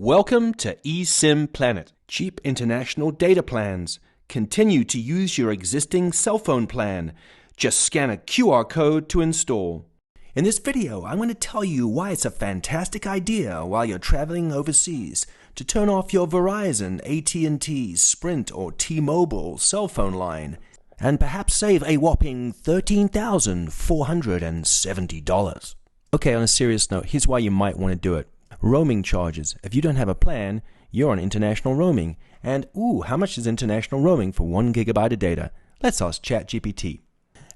Welcome to eSIM Planet. Cheap international data plans. Continue to use your existing cell phone plan. Just scan a QR code to install. In this video, I'm going to tell you why it's a fantastic idea while you're traveling overseas to turn off your Verizon, AT&T, Sprint, or T-Mobile cell phone line and perhaps save a whopping $13,470. Okay, on a serious note, here's why you might want to do it. Roaming charges. If you don't have a plan, you're on international roaming. And how much is international roaming for 1 gigabyte of data? Let's ask ChatGPT.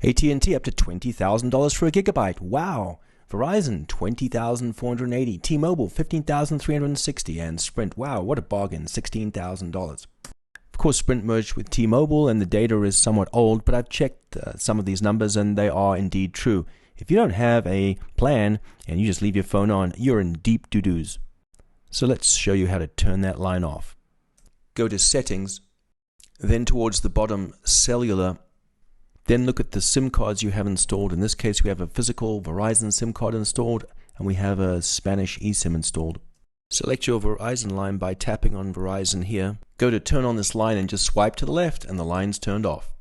AT&T up to $20,000 for a gigabyte. Wow. Verizon $20,480. T-Mobile $15,360. And Sprint, wow, what a bargain, $16,000. Of course, Sprint merged with T-Mobile and the data is somewhat old, but I've checked some of these numbers and they are indeed true. If you don't have a plan and you just leave your phone on, you're in deep doo-doos. So let's show you how to turn that line off. Go to Settings, then towards the bottom, Cellular. Then look at the SIM cards you have installed. In this case, we have a physical Verizon SIM card installed and we have a Spanish eSIM installed. Select your Verizon line by tapping on Verizon here. Go to turn on this line and just swipe to the left and the line's turned off.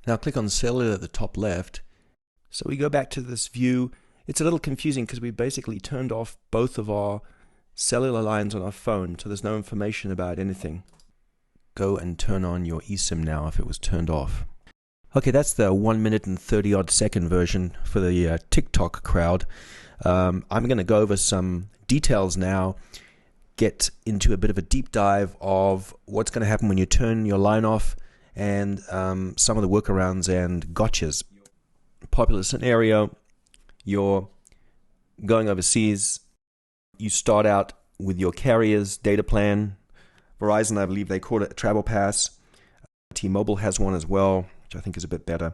Now click on Cellular at the top left. So we go back to this view. It's a little confusing because we basically turned off both of our cellular lines on our phone, so there's no information about anything. Go and turn on your eSIM now if it was turned off. Okay, that's the 1 minute and 30 odd second version for the TikTok crowd. I'm going to go over some details now, get into a bit of a deep dive of what's going to happen when you turn your line off and some of the workarounds and gotchas. Popular scenario, you're going overseas, you start out with your carrier's data plan. Verizon, I believe they call it a travel pass. T-Mobile has one as well, which I think is a bit better.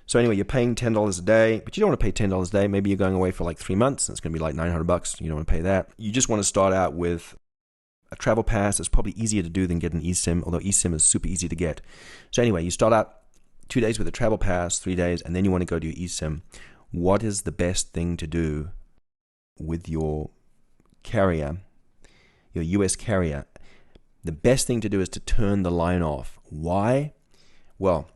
So anyway, you're paying $10 a day, but you don't want to pay $10 a day. Maybe you're going away for like 3 months, and it's going to be like $900. You don't want to pay that. You just want to start out with a travel pass. It's probably easier to do than get an eSIM, although eSIM is super easy to get. So anyway, you start out 2 days with a travel pass, 3 days, and then you want to go to your eSIM. What is the best thing to do with your carrier, your US carrier? The best thing to do is to turn the line off. Why? Well,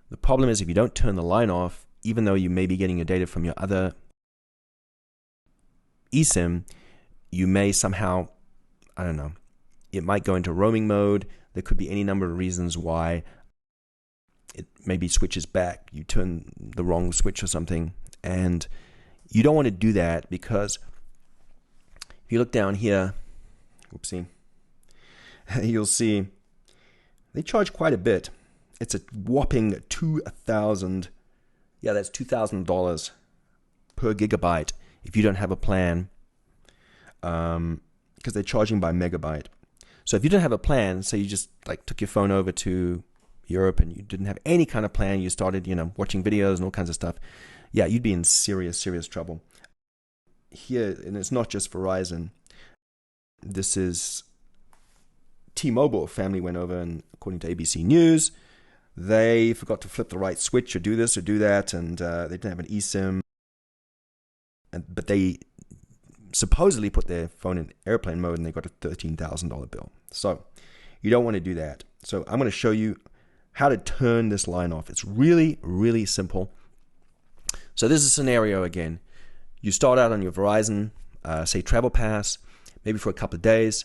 the problem is if you don't turn the line off, even though you may be getting your data from your other eSIM, you may somehow, I don't know, it might go into roaming mode. There could be any number of reasons why it maybe switches back. You turn the wrong switch or something, and you don't want to do that because if you look down here, whoopsie, you'll see they charge quite a bit. It's a whopping $2,000. Yeah, that's $2,000 per gigabyte if you don't have a plan, because they're charging by megabyte. So if you don't have a plan, say you just like took your phone over to Europe and you didn't have any kind of plan, you started, watching videos and all kinds of stuff, yeah, you'd be in serious trouble. Here, and it's not just Verizon, this is T-Mobile. Family went over and according to ABC News, they forgot to flip the right switch or do this or do that, and they didn't have an eSIM, but they supposedly put their phone in airplane mode and they got a $13,000 bill. So you don't want to do that. So I'm going to show you how to turn this line off. It's really, really simple. So this is a scenario again. You start out on your Verizon, say travel pass, maybe for a couple of days.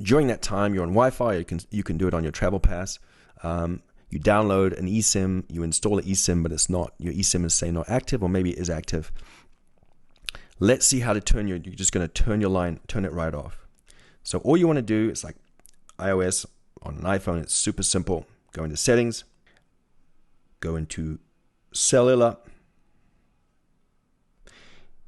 During that time, you're on Wi-Fi. You can do it on your travel pass. You download an eSIM. You install an eSIM, but it's not. Your eSIM is say not active, or maybe it is active. Let's see how to turn you're just going to turn your line, turn it right off. So all you want to do is like iOS on an iPhone. It's super simple. Go into Settings, go into Cellular,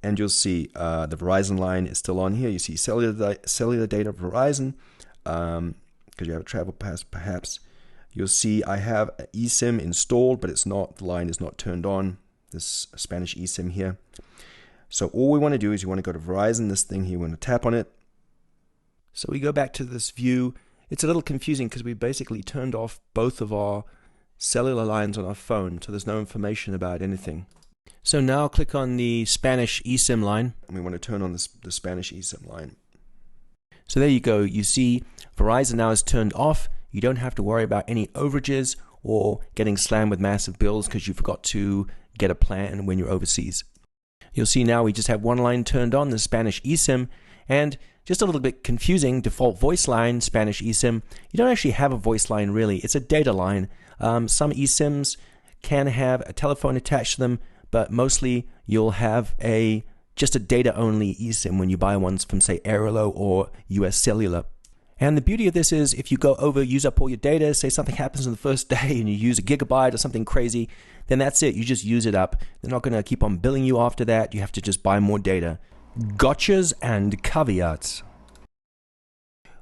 and you'll see the Verizon line is still on here. You see cellular data Verizon, because you have a travel pass perhaps. You'll see I have an eSIM installed, but it's not, the line is not turned on, this Spanish eSIM here. So all we want to do is you want to go to Verizon, this thing here, you want to tap on it. So we go back to this view. It's a little confusing because we basically turned off both of our cellular lines on our phone, so there's no information about anything. So now click on the Spanish eSIM line. And we want to turn on the Spanish eSIM line. So there you go. You see Verizon now is turned off. You don't have to worry about any overages or getting slammed with massive bills because you forgot to get a plan when you're overseas. You'll see now we just have one line turned on, the Spanish eSIM, and just a little bit confusing, default voice line, Spanish eSIM. You don't actually have a voice line really, it's a data line. Some eSIMs can have a telephone attached to them, but mostly you'll have just a data-only eSIM when you buy ones from, say, Airlo or US Cellular. And the beauty of this is if you go over, use up all your data, say something happens on the first day and you use a gigabyte or something crazy, then that's it. You just use it up. They're not going to keep on billing you after that. You have to just buy more data. Gotchas and caveats.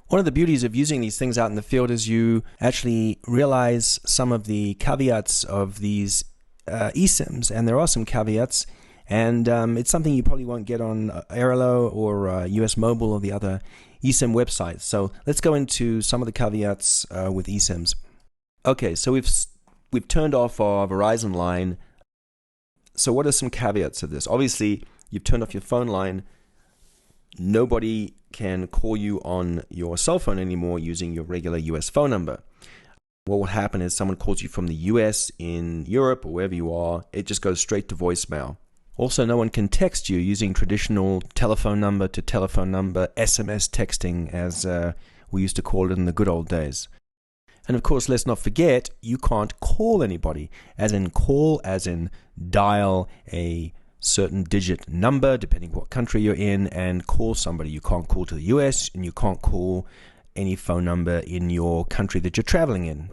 One of the beauties of using these things out in the field is you actually realize some of the caveats of these eSIMs, and there are some caveats, and it's something you probably won't get on Airlo or US Mobile or the other eSIM websites. So let's go into some of the caveats with eSIMs. Okay, so we've turned off our Verizon line. So what are some caveats of this? Obviously, you've turned off your phone line. Nobody can call you on your cell phone anymore using your regular US phone number. What will happen is someone calls you from the US, in Europe, or wherever you are, it just goes straight to voicemail. Also, no one can text you using traditional telephone number to telephone number, SMS texting, as we used to call it in the good old days. And of course, let's not forget, you can't call anybody, as in call, as in dial a certain digit number, depending what country you're in, and call somebody. You can't call to the US, and you can't call any phone number in your country that you're traveling in.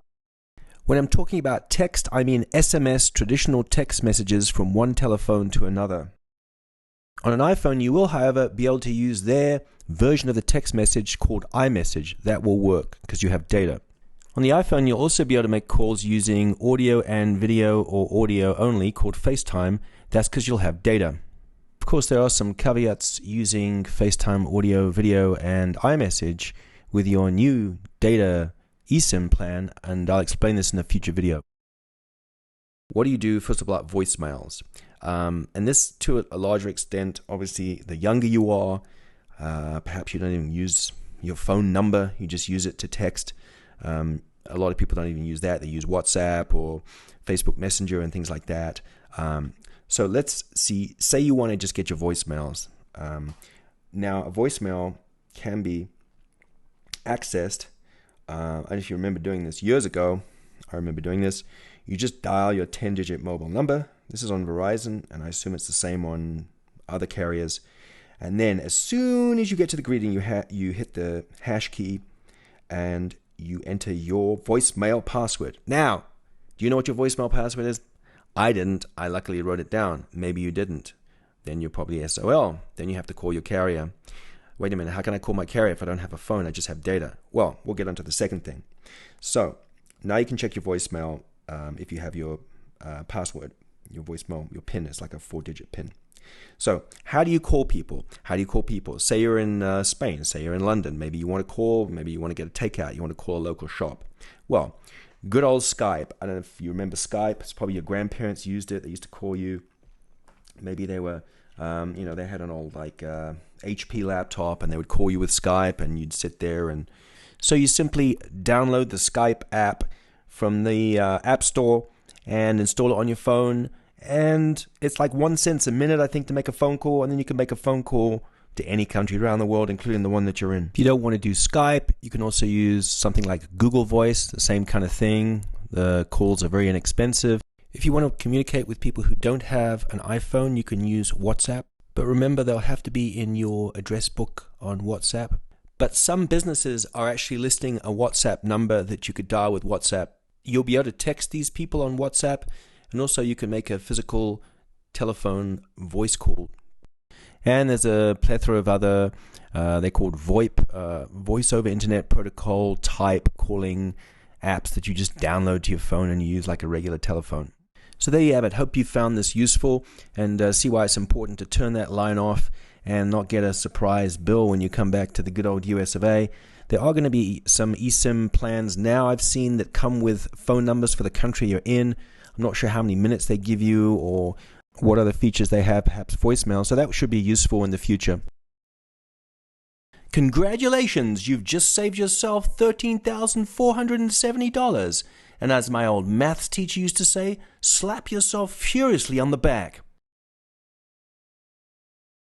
When I'm talking about text, I mean SMS, traditional text messages from one telephone to another. On an iPhone, you will, however, be able to use their version of the text message called iMessage. That will work because you have data. On the iPhone, you'll also be able to make calls using audio and video, or audio only, called FaceTime. That's because you'll have data. Of course, there are some caveats using FaceTime, audio, video, and iMessage with your new data eSIM plan, and I'll explain this in a future video. What do you do, first of all, about voicemails? And this, to a larger extent, obviously, the younger you are, perhaps you don't even use your phone number, you just use it to text. A lot of people don't even use that. They use WhatsApp or Facebook Messenger and things like that. So let's see, say you want to just get your voicemails. Now, a voicemail can be accessed. And if you remember doing this years ago, I remember doing this, you just dial your 10-digit mobile number. This is on Verizon, and I assume it's the same on other carriers. And then as soon as you get to the greeting, you hit the hash key, and you enter your voicemail password. Now, do you know what your voicemail password is? I didn't. I luckily wrote it down. Maybe you didn't. Then you're probably SOL. Then you have to call your carrier. Wait a minute, how can I call my carrier if I don't have a phone? I just have data. Well, we'll get on to the second thing. So now you can check your voicemail if you have your password, your voicemail, your PIN. It's like a 4-digit PIN. So how do you call people? Say you're in Spain, say you're in London. Maybe you want to call, maybe you want to get a takeout, you want to call a local shop. Well, good old Skype. I don't know if you remember Skype. It's probably your grandparents used it. They used to call you. Maybe they were, they had an old HP laptop and they would call you with Skype and you'd sit there. And so you simply download the Skype app from the App Store and install it on your phone. And it's like 1 cent a minute, I think, to make a phone call. And then you can make a phone call to any country around the world, including the one that you're in. If you don't want to do Skype, you can also use something like Google Voice, the same kind of thing. The calls are very inexpensive. If you want to communicate with people who don't have an iPhone, you can use WhatsApp. But remember, they'll have to be in your address book on WhatsApp. But some businesses are actually listing a WhatsApp number that you could dial with WhatsApp. You'll be able to text these people on WhatsApp, and also you can make a physical telephone voice call. And there's a plethora of other, they're called VoIP, Voice over Internet Protocol type calling apps that you just download to your phone and you use like a regular telephone. So there you have it. Hope you found this useful and see why it's important to turn that line off and not get a surprise bill when you come back to the good old US of A. There are going to be some eSIM plans now I've seen that come with phone numbers for the country you're in. I'm not sure how many minutes they give you or what other features they have, perhaps voicemail. So that should be useful in the future. Congratulations, you've just saved yourself $13,470. And as my old maths teacher used to say, slap yourself furiously on the back.